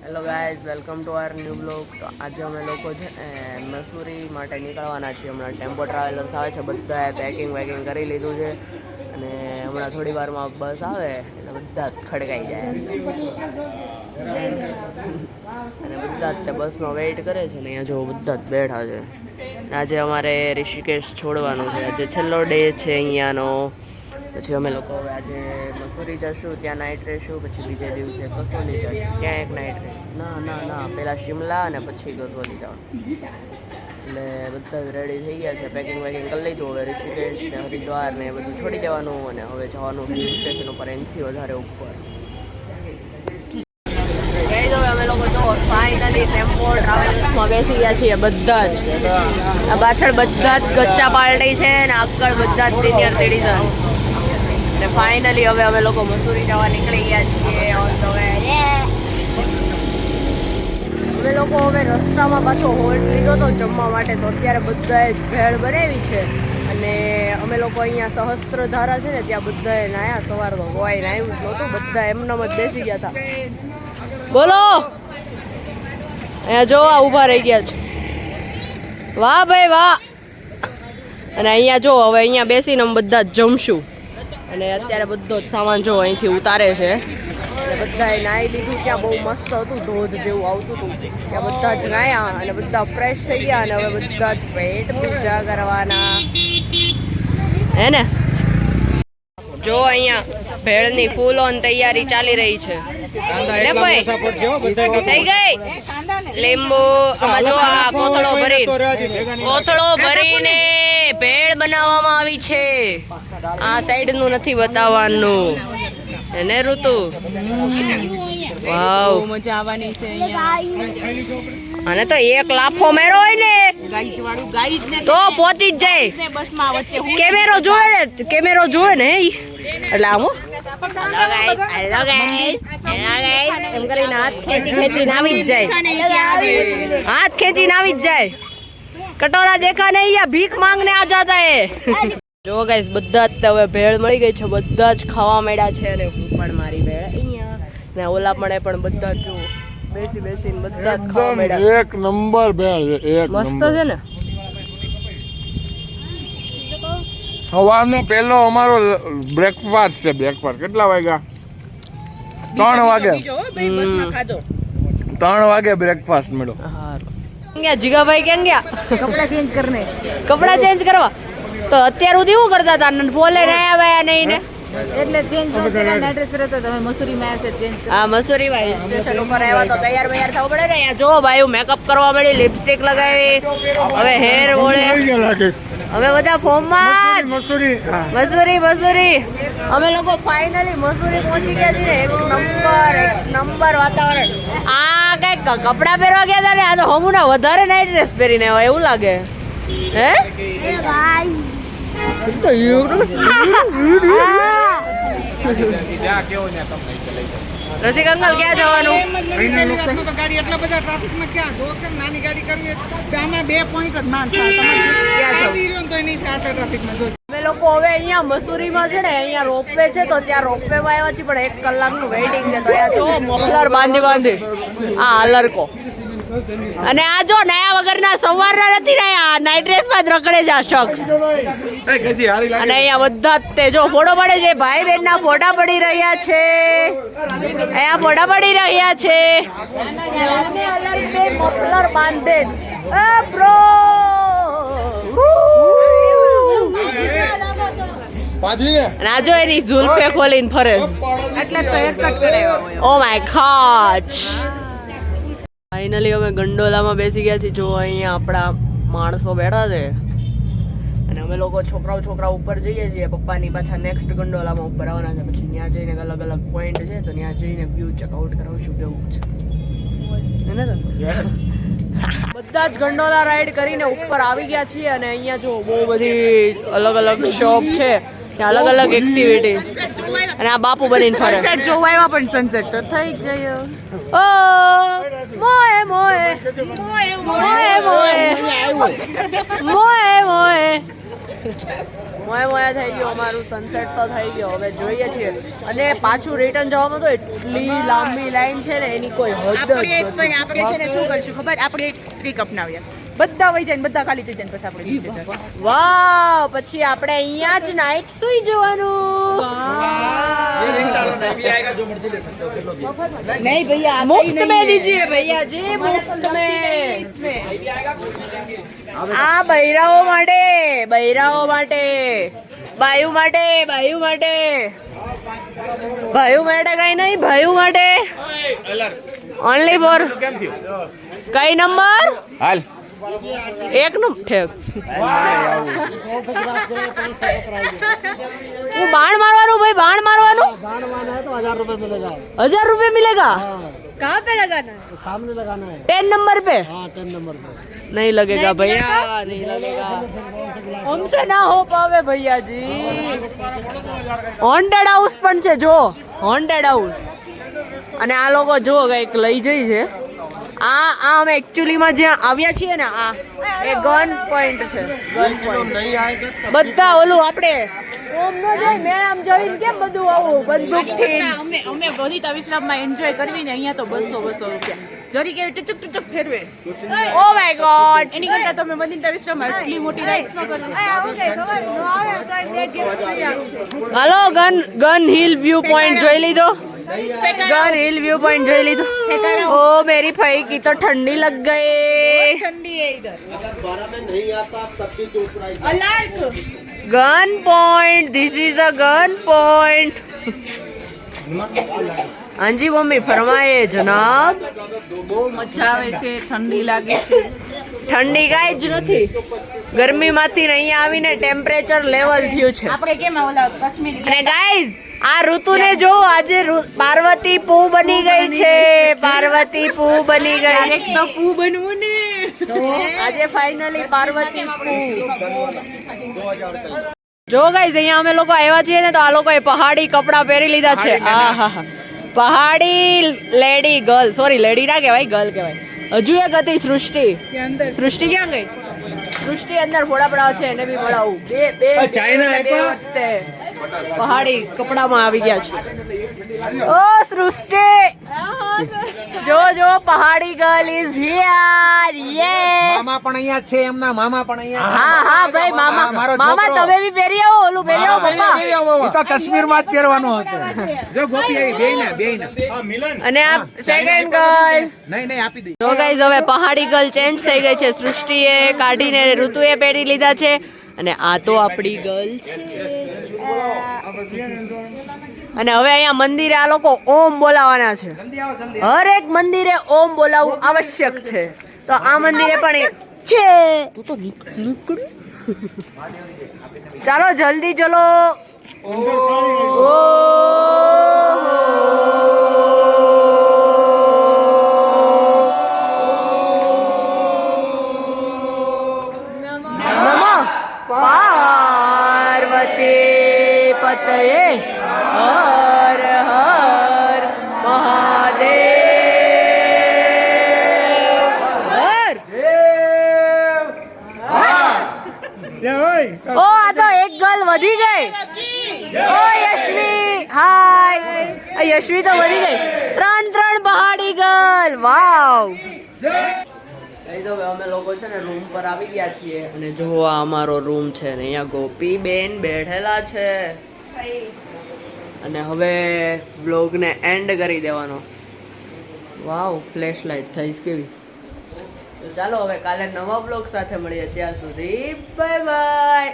Hello guys, welcome to our new blog. તો આજે અમે લોકો છે મસૂરી માટે નીકળવાના છીએ. હમણાં ટેમ્પો ટ્રાવેલર આવે છે, બધાએ પેકિંગ વેકિંગ કરી લીધું છે અને હમણાં થોડી વારમાં બસ આવે એટલે બધા જ ખડકાઈ જાય અને બધા જ તે બસનો વેઇટ કરે છે ને અહીંયા જો બધા જ બેઠા છે. આજે અમારે ઋષિકેશ છોડવાનું છે, આજે છેલ્લો ડે છે અહીંયાનો. પછી અમે લોકો હવે આજે મસૂરી જશું, ત્યાં નાઇટ રહેશું. પછી બીજે દિવસે કસોલી જશું, ત્યાં એક નાઇટ રહેશું. ના પહેલાં શિમલા અને પછી કસોલી જવાનું. એટલે બધા જ રેડી થઈ ગયા છે, પેકિંગ વેકિંગ કરી લીધું. હવે ઋષિકેશ ને હરિદ્વાર ને બધું છોડી દેવાનું અને હવે જવાનું હિલ સ્ટેશન ઉપર, એનાથી વધારે ઉપર. કહી દો અમે લોકો જો ફાઇનલી ટેમ્પો ટ્રાવેલ્સમાં બેસી ગયા છીએ બધા જ. આ પાછળ બધા જ ગચ્ચા પાર્ટી છે ને આગળ બધા જ સિનિયર સિટીઝન. અને ફાઇનલી હવે અમે લોકો મસૂરી જવા નીકળી ગયા છીએ ઓન ધ વે. અમે લોકો હવે રસ્તામાં પાછો હોલ્ટ લીધો હતો જમવા માટે, તો અત્યારે બધાએ જ ભેળ બનાવી છે. અને અમે લોકો અહીંયા સહસ્ત્રધારા છે ને ત્યાં બધાએ નાયા. સવાર તો કોઈ નાયું જ નહોતું, બધા એમનેમ જ બેસી ગયા હતા. બોલો, અહીંયા જોવા ઊભા રહી ગયા છે. વાહ ભાઈ વાહ. અને અહીંયા જો હવે અહીંયા બેસીને અમે બધા જ જમશું. અને અત્યારે બધો જ સામાન જો અહીંથી ઉતારે છે. અને બધાએ નાહી લીધું, ત્યાં બહુ મસ્ત હતું, ધોધ જેવું આવતું હતું. ત્યાં બધા જ નાહ્યા અને બધા ફ્રેશ થઈ ગયા. અને હવે બધા જ પેટ પૂજા કરવાના હે ને. જો અહીંયા ભેળની ફૂલ ઓન તૈયારી ચાલી રહી છે. થઈ ગઈ લીંબુ. આમાં જો આ કોથળો ભરીને ભેળ બનાવવામાં આવી છે. આ સાઈડ નું નથી બતાવવાનું એને ઋતુ. વાવ, મજા આવવાની છે અહીંયા. અને તો એક લાફો મેરો હોય ને તો પહોંચી જ જાય બસમાં વચ્ચે. કેમેરો જોવે ને એટલે આમ એમ કરીને હાથ ખેંચીને આવી જ જાય. કટોરા દેખા નહીં, યા ભીખ માંગને આ જાતા હે. જો ગાઈસ બધા જ હવે ભેળ મળી ગઈ છે, બધા જ ખાવા માંડ્યા છે. અને હું પણ મારી ભેળ અહીંયા ને ઓલા પણ બધા જ જો બેસીને બધા જ ખાવા માંડ્યા. એક નંબર ભેળ, એક મસ્ત છે ને. સવારનો પહેલો અમારો બ્રેકફાસ્ટ છે. બ્રેકફાસ્ટ કેટલા વાગ્યા? 3 વાગે. 3 વાગે બ્રેકફાસ્ટ મળ્યો. ક્યાં જીગાભાઈ ક્યાં ગયા? કપડા ચેન્જ કરવા. તો અત્યાર સુધી શું કરતા હતા? બોલે નહીં આવ્યા નહીં ને એટલે ચેન્જ નો થઈને એડ્રેસ પર હતો. તમે મસૂરીમાં આવ્યા છે ચેન્જ. હા, મસૂરીમાં હિલ સ્ટેશન ઉપર આવ્યા તો તૈયાર થવું પડે ને. અહીંયા જો ભાઈ મેકઅપ કરવા મળી, લિપસ્ટિક લગાવી, હવે હેર ઓળે. અમે બધા ફોર્મમાં મસૂરી. અમે લોકો ફાઇનલી મસૂરી પહોંચી ગયા છીએ. એક નંબર વાતાવરણ. આ કઈક કપડા પહેરવા ગયા હતા ને, આ તો હમુના વધારે નાઇટ ડ્રેસ પહેરીને આવ્યા એવું લાગે. હે તો રસિક અંકલ ક્યાં જવાનું? ગાડી એટલા બધા ટ્રાફિકમાં ક્યાં જો કે નાની ગાડી કરવી આમાં 2 પોઈન્ટ જ માન થાય. અમે લોકો હવે અહીંયા મસૂરીમાં છે ને, અહીંયા રોપવે છે તો ત્યાં રોપવેમાં આવ્યા છીએ, પણ 1 કલાકનું વેઇટિંગ છે. તો અહીંયા જો મફલર બાંધી આ હલરકો. અને આ જો નયા વગરના સવારના નથી રહ્યા, નાઇટ ડ્રેસમાં જ રખડે છે આ શખ્સ. અને અહીંયા બધા તે જો ફોટો પડે છે, ભાઈ બહેન ના ફોટા પડી રહ્યા છે. અહીંયા ફોટા પડી રહ્યા છે. મફલર બાંધે બ્રો. અને આ જો એની ઝુલ્ફે ખોલીને ફરે એટલે તો હેરકટ કરે. Oh my God. ફાઇનલી અમે ગંડોલામાં બેસી ગયા છીએ. જો અહીંયા આપણા માણસો બેઠા છે અને અમે લોકો છોકરાઓ ઉપર જઈએ છીએ. પપ્પાની પાછા નેક્સ્ટ ગંડોલામાં ઉપર આવવાના છે. પછી ત્યાં જઈને અલગ અલગ પોઈન્ટ છે તો ત્યાં જઈને વ્યૂ ચેકઆઉટ કરાવશું કેવું છે. બધા જ ગંડોલા રાઈડ કરીને ઉપર આવી ગયા છીએ. અને અહીંયા જો બહુ બધી અલગ અલગ શોપ છે, ત્યાં અલગ અલગ એક્ટિવિટી. અને આ બાપુ બનીને ફરે. સનસેટ જોવા આવ્યા પણ સનસેટ તો થઈ ગયો. ઓ મોએ મોએ મોએ મોએ મોએ મોએ. મોયા મોયા થઈ ગયો અમારું, સનસેટ તો થઈ ગયો. હવે જોઈએ છીએ. અને પાછું રિટર્ન જવામાં તો એટલી લાંબી લાઈન છે ને એની કોઈ હદ જ નથી. આપણે છે ને શું કરશું ખબર, આપણે એક ટ્રીક અપનાવીએ, બધા વહી જાય ને બધા ખાલી થઈ જાય ને પછી આપણે નીચે જાય. વાવ, પછી આપણે અહીંયા જ નાઈટ સુઈ જવાનું. નહીં ભૈયા, મુફ્ત में दीजिए भैया जी, मुफ्त में. આ બૈરાઓ માટે, બૈરાઓ માટે, બાયુ માટે, બાયુ માટે, ભાઈઓ માટે કઈ નહીં, ભાઈઓ માટે ઓનલી ફોર. કઈ નંબર? હાલ એક નું ઠેક. હું બાણ મારવાનું ભાઈ, બાણ મારવાનું. बाण मारना है तो 1000 रुपए मिलेगा. 1000 रुपये मिलेगा. हाँ, कहाँ पे लगाना है? सामने लगाना है. 10 नंबर पे हाँ 10 नंबर पे. नहीं लगेगा भैया, नहीं लगेगा. हमसे ना हो पावे भैया जी. હોન્ટેડ હાઉસ પણ છે જો, હોન્ટેડ હાઉસ. અને આ લોકો જો કઈક લઈ જઈ છે. આ અમે એકચ્યુઅલી માં જ્યાં આવ્યા છીએ ને, આ એ ગન પોઈન્ટ છે. ગન પોઈન્ટ બધા ઓલું આપણે ઓમ નો જોઈ મેળામ જોઈને કેમ બધું આવું બંદૂકથી. અમે બધી વિશ્રામમાં એન્જોય કરવી ને, અહીંયા તો 200 રૂપિયા જરી કેવી ટચુક ટચુક ફેરવે. Oh my God. એની કરતા તમે બધી વિશ્રામમાં એટલી મોટી રાઈડ્સ ન કરો. હાલો, ગન હિલ વ્યૂ પોઈન્ટ જોઈ લીધો. गन हिल व्यू पॉइंट જોઈ લીધું. ओ मेरी भाई की तो ठंडी लग गई. ठंडी है इधर. Alert. Gun point, this is a gun point. हाँ जी मम्मी फरमाए जनाब. બહુ મજા આવે છે, ઠંડી લાગે છે. ઠંડી કાંઈ જ નથી. ગરમીમાંથી અહીંયા આવીને ટેમ્પરેચર લેવલ થયું છે. આપણે કેમ ઓલા કાશ્મીર અને ગાઈઝ આ ઋતુને જો, આજે પાર્વતી પુ બની ગઈ છે. પાર્વતી પુ બની ગઈ. એક તો પુ બનવું ને. આજે ફાઇનલી પાર્વતી પુ. જો ગાઈઝ અહીંયા અમે લોકો આવ્યા છીએ ને, તો આ લોકોએ પહાડી કપડા પહેરી લીધા છે. હા હા હા, પહાડી લેડી ગર્લ, સોરી લેડી ના કહેવાય, ગર્લ કહેવાય. હજુ એક હતી સૃષ્ટિ. સૃષ્ટિ ક્યાં ગઈ? સૃષ્ટિ અંદર ફોડા પડાવ છે, એને બી પડાવું. બે વખતે પહાડી કપડામાં આવી ગયા છે. ઓ સૃષ્ટિ, જો જો પહાડી ગર્લ ઇઝ હિયર. યે મામા પણ અહીંયા છે, એમના મામા પણ અહીંયા. હા હા ભાઈ, મામા મામા તમે બી પહેરી આવો, ઓલું પહેરી આવો પપ્પા. એ તો કાશ્મીરમાં જ પહેરવાનું હતું. જો ગોપી આવી, બેયના. અને આ સેકન્ડ ગર્લ. નહીં આપી દઈ. જો ગાઈઝ હવે પહાડી ગર્લ ચેન્જ થઈ ગઈ છે. સૃષ્ટિએ કાઢીને ઋતુએ પહેરી લીધા છે. અને આ તો આપણી ગર્લ છે. અને હવે અહીંયા મંદિરે આ લોકો ઓમ બોલાવાના છે. હરેક મંદિરે ઓમ બોલાવવું આવશ્યક છે. તો આ મંદિરે પણ છે. તું તો નીકળ. ચાલો જલ્દી ચલો. પાર્વતી પતયે હર હર મહાદેવ. ઓ આ તો એક ગર્લ વધી ગઈ. ઓ યશ્વી, હાય. યશ્વી તો વધી ગઈ. 3 પહાડી ગર્લ. વાવ. અમે લોકો છે ને રૂમ પર આવી ગયા છીએ. અને જો આ અમારો રૂમ છે ને, અહીંયા ગોપી બેન બેઠેલા છે. અને હવે બ્લોગને એન્ડ કરી દેવાનો. વાવ, ફ્લેશ લાઇટ થઈશ કેવી. તો ચાલો હવે કાલે નવા બ્લોગ સાથે મળીએ. ત્યાં સુધી બાય બાય.